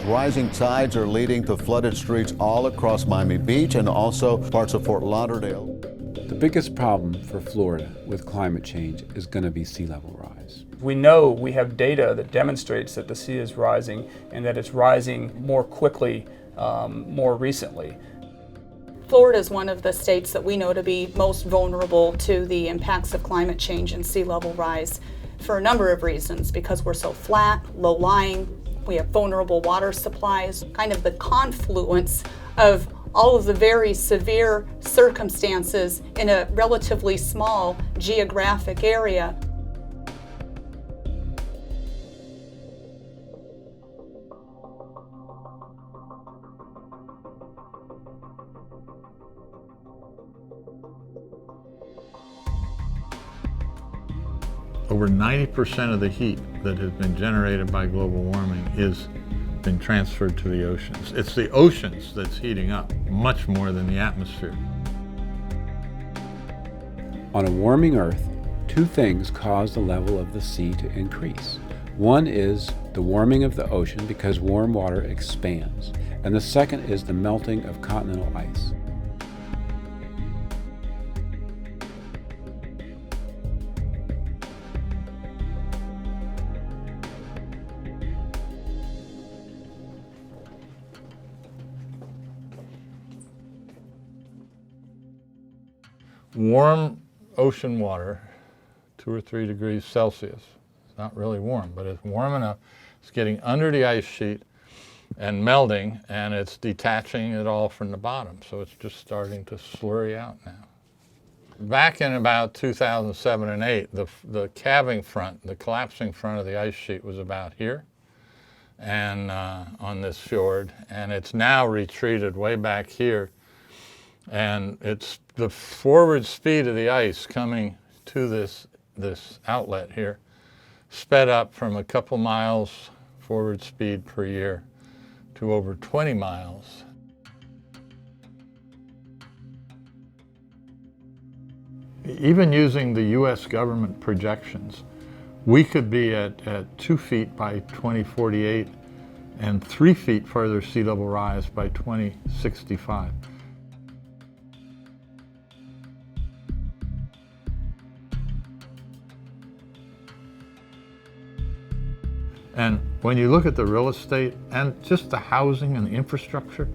Rising tides are leading to flooded streets all across Miami Beach and also parts of Fort Lauderdale. The biggest problem for Florida with climate change is going to be sea level rise. We know we have data that demonstrates that the sea is rising and that it's rising more quickly, more recently. Florida is one of the states that we know to be most vulnerable to the impacts of climate change and sea level rise for a number of reasons, because we're so flat, low-lying, we have vulnerable water supplies, kind of the confluence of all of the very severe circumstances in a relatively small geographic area. Over 90% of the heat that has been generated by global warming has been transferred to the oceans. It's the oceans that's heating up much more than the atmosphere. On a warming Earth, two things cause the level of the sea to increase. One is the warming of the ocean because warm water expands, and the second is the melting of continental ice. Warm ocean water, 2 or 3 degrees Celsius. It's not really warm, but it's warm enough. It's getting under the ice sheet and melting, and it's detaching it all from the bottom. So it's just starting to slurry out now. Back in about 2007 and 8, the calving front, the collapsing front of the ice sheet was about here and on this fjord, and it's now retreated way back here. And it's the forward speed of the ice coming to this outlet here, sped up from a couple miles forward speed per year to over 20 miles. Even using the US government projections, we could be at 2 feet by 2048 and 3 feet further sea level rise by 2065. And when you look at the real estate and just the housing and the infrastructure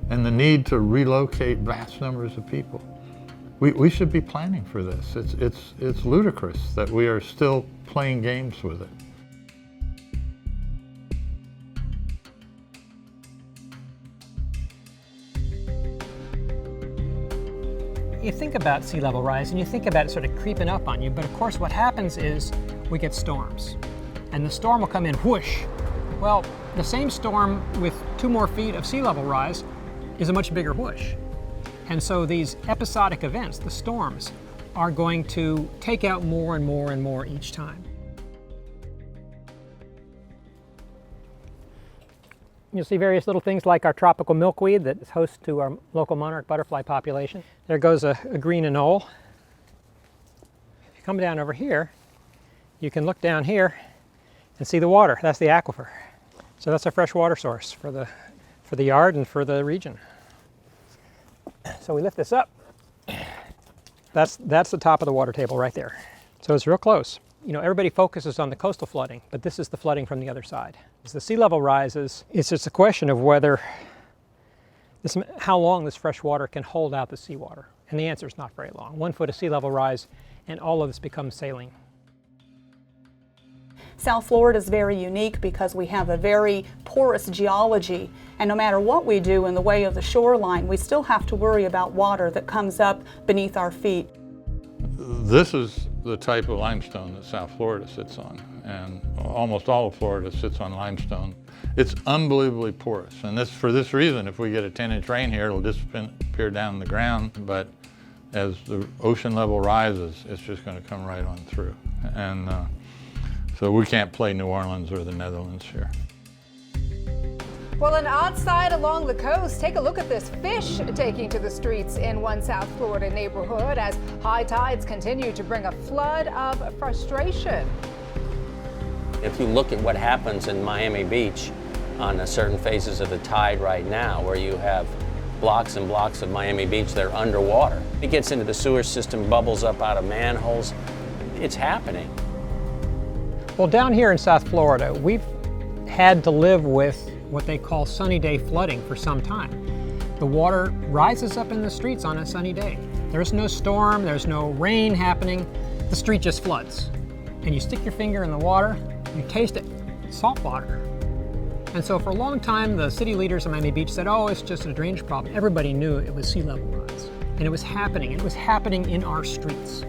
and the need to relocate vast numbers of people, we should be planning for this. It's ludicrous that we are still playing games with it. You think about sea level rise and you think about it sort of creeping up on you, but of course what happens is we get storms. And the storm will come in whoosh. Well, the same storm with 2 more feet of sea level rise is a much bigger whoosh. And so these episodic events, the storms, are going to take out more and more and more each time. You'll see various little things like our tropical milkweed that is host to our local monarch butterfly population. There goes a green anole. If you come down over here, you can look down here and see the water. That's the aquifer. So that's our fresh water source for the yard and for the region. So we lift this up. That's the top of the water table right there. So it's real close. You know, everybody focuses on the coastal flooding, but this is the flooding from the other side. As the sea level rises, it's just a question of how long this fresh water can hold out the seawater. And the answer is not very long. 1 foot of sea level rise and all of this becomes saline. South Florida is very unique because we have a very porous geology, and no matter what we do in the way of the shoreline, we still have to worry about water that comes up beneath our feet. This is the type of limestone that South Florida sits on, and almost all of Florida sits on limestone. It's unbelievably porous, and for this reason, if we get a 10-inch rain here, it'll disappear down the ground, but as the ocean level rises, it's just going to come right on through. And so we can't play New Orleans or the Netherlands here. Well, and outside along the coast, take a look at this fish taking to the streets in one South Florida neighborhood as high tides continue to bring a flood of frustration. If you look at what happens in Miami Beach, on certain phases of the tide right now, where you have blocks and blocks of Miami Beach that are underwater. It gets into the sewer system, bubbles up out of manholes. It's happening. Well, down here in South Florida, we've had to live with what they call sunny day flooding for some time. The water rises up in the streets on a sunny day. There's no storm, there's no rain happening, the street just floods. And you stick your finger in the water, you taste it, salt water. And so for a long time, the city leaders of Miami Beach said, oh, it's just a drainage problem. Everybody knew it was sea level rise. And it was happening in our streets.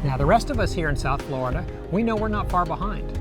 Now, the rest of us here in South Florida, we know we're not far behind.